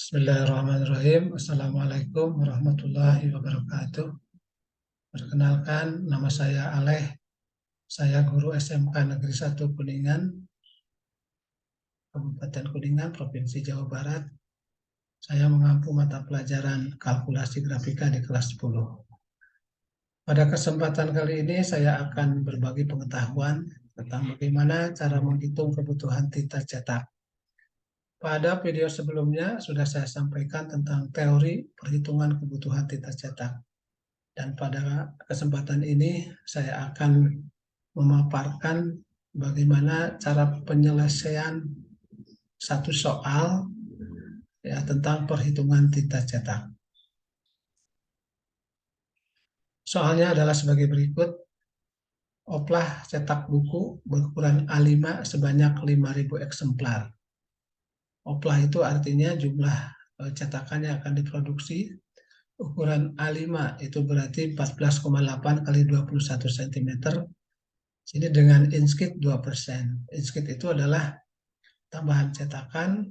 Bismillahirrahmanirrahim. Assalamualaikum warahmatullahi wabarakatuh. Perkenalkan, nama saya Aleh. Saya guru SMK Negeri 1 Kuningan, Kabupaten Kuningan, Provinsi Jawa Barat. Saya mengampu mata pelajaran kalkulasi grafika di kelas 10. Pada kesempatan kali ini saya akan berbagi pengetahuan tentang bagaimana cara menghitung kebutuhan tinta cetak. Pada video sebelumnya sudah saya sampaikan tentang teori perhitungan kebutuhan tinta cetak. Dan pada kesempatan ini saya akan memaparkan bagaimana cara penyelesaian satu soal ya, tentang perhitungan tinta cetak. Soalnya adalah sebagai berikut. Oplah cetak buku berukuran A5 sebanyak 5.000 eksemplar. Oplah itu artinya jumlah cetakan yang akan diproduksi. Ukuran A5 itu berarti 14,8 kali 21 cm. Ini dengan inch kit 2%. Inch kit itu adalah tambahan cetakan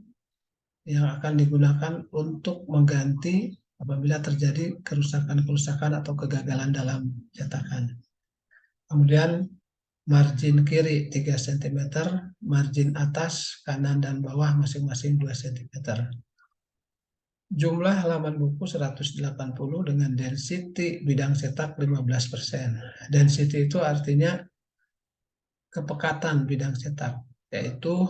yang akan digunakan untuk mengganti apabila terjadi kerusakan-kerusakan atau kegagalan dalam cetakan. Kemudian margin kiri 3 cm, margin atas, kanan, dan bawah masing-masing 2 cm. Jumlah halaman buku 180 dengan density bidang cetak 15%. Density itu artinya kepekatan bidang cetak, yaitu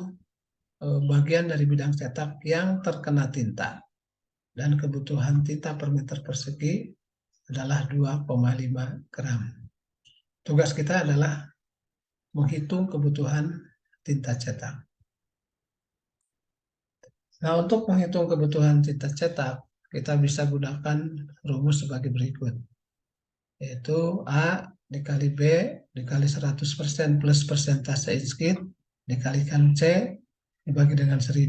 bagian dari bidang cetak yang terkena tinta. Dan kebutuhan tinta per meter persegi adalah 2,5 gram. Tugas kita adalah menghitung kebutuhan tinta cetak. Nah, untuk menghitung kebutuhan tinta cetak, kita bisa gunakan rumus sebagai berikut. Yaitu A dikali B dikali 100% plus persentase inch-kit dikalikan C dibagi dengan 1000.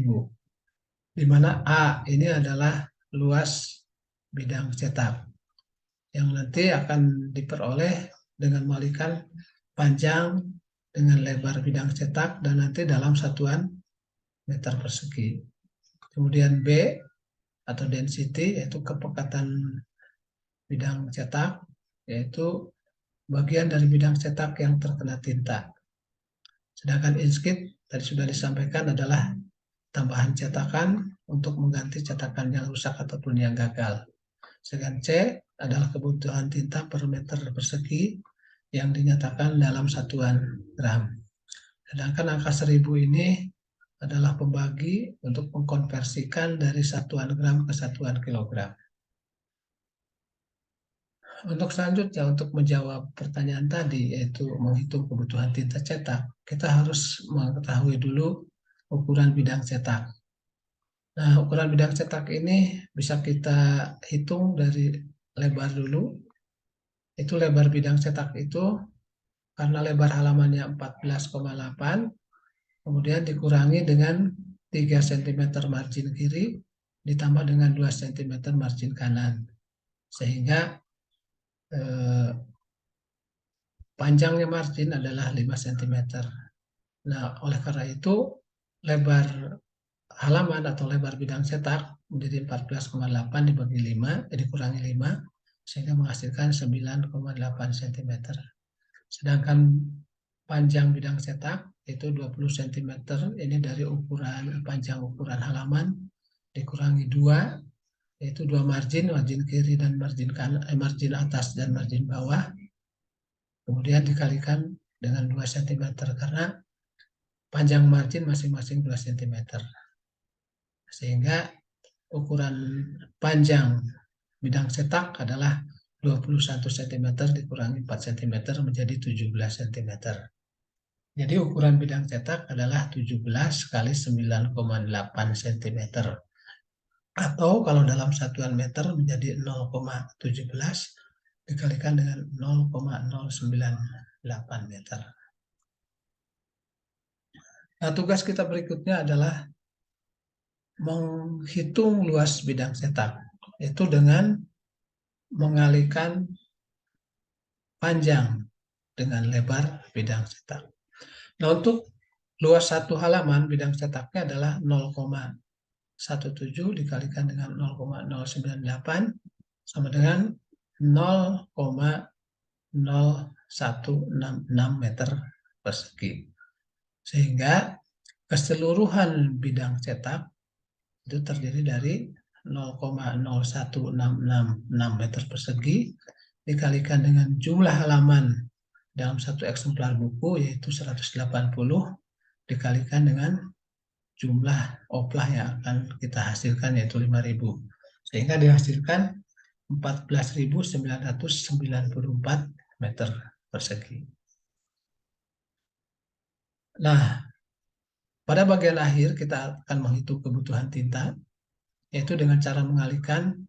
Di mana A ini adalah luas bidang cetak yang nanti akan diperoleh dengan mengalikan panjang dengan lebar bidang cetak dan nanti dalam satuan meter persegi. Kemudian B atau density yaitu kepekatan bidang cetak, yaitu bagian dari bidang cetak yang terkena tinta. Sedangkan inch-kit tadi sudah disampaikan adalah tambahan cetakan untuk mengganti cetakan yang rusak ataupun yang gagal. Sedangkan C adalah kebutuhan tinta per meter persegi yang dinyatakan dalam satuan gram. Sedangkan angka 1000 ini adalah pembagi untuk mengkonversikan dari satuan gram ke satuan kilogram. Untuk selanjutnya, untuk menjawab pertanyaan tadi, yaitu menghitung kebutuhan tinta cetak, kita harus mengetahui dulu ukuran bidang cetak. Nah, ukuran bidang cetak ini bisa kita hitung dari lebar dulu. Itu lebar bidang cetak itu, karena lebar halamannya 14,8, kemudian dikurangi dengan 3 cm margin kiri, ditambah dengan 2 cm margin kanan. Sehingga panjangnya margin adalah 5 cm. Nah, oleh karena itu, lebar halaman atau lebar bidang cetak menjadi 14,8 dibagi 5, dikurangi 5, sehingga menghasilkan 9,8 cm. Sedangkan panjang bidang cetak itu 20 cm, ini dari ukuran panjang ukuran halaman, dikurangi 2, yaitu 2 margin kiri dan margin atas dan margin bawah. Kemudian dikalikan dengan 2 cm karena panjang margin masing-masing 2 cm. Sehingga ukuran panjang bidang cetak adalah 21 cm dikurangi 4 cm menjadi 17 cm. Jadi ukuran bidang cetak adalah 17 kali 9,8 cm. Atau kalau dalam satuan meter menjadi 0,17 dikalikan dengan 0,098 meter. Nah, tugas kita berikutnya adalah menghitung luas bidang cetak. Itu dengan mengalikan panjang dengan lebar bidang cetak. Nah, untuk luas satu halaman bidang cetaknya adalah 0,1 0,17 dikalikan dengan 0,098 sama dengan 0,0166 meter persegi. Sehingga keseluruhan bidang cetak itu terdiri dari 0,01666 meter persegi dikalikan dengan jumlah halaman dalam satu eksemplar buku yaitu 180 dikalikan dengan jumlah oplah yang akan kita hasilkan yaitu 5.000. Sehingga dihasilkan 14.994 meter persegi. Nah, pada bagian akhir kita akan menghitung kebutuhan tinta, yaitu dengan cara mengalihkan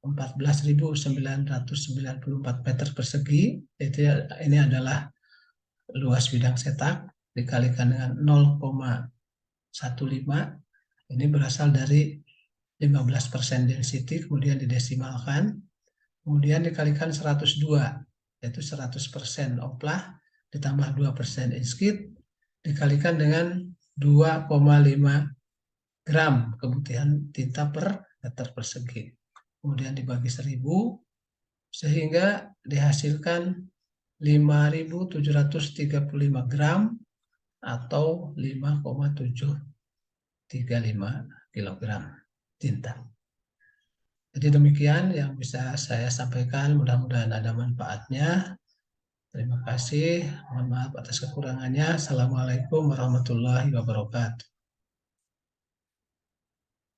14.994 meter persegi, yaitu ini adalah luas bidang cetak, dikalikan dengan 0,15, ini berasal dari 15% density, kemudian didesimalkan, kemudian dikalikan 102, yaitu 100% oplah, ditambah 2% inchkit, dikalikan dengan 2,5 gram kebutuhan tinta per meter persegi. Kemudian dibagi 1.000, sehingga dihasilkan 5.735 gram atau 5,735 kilogram tinta. Jadi demikian yang bisa saya sampaikan, mudah-mudahan ada manfaatnya. Terima kasih, mohon maaf atas kekurangannya. Assalamualaikum warahmatullahi wabarakatuh.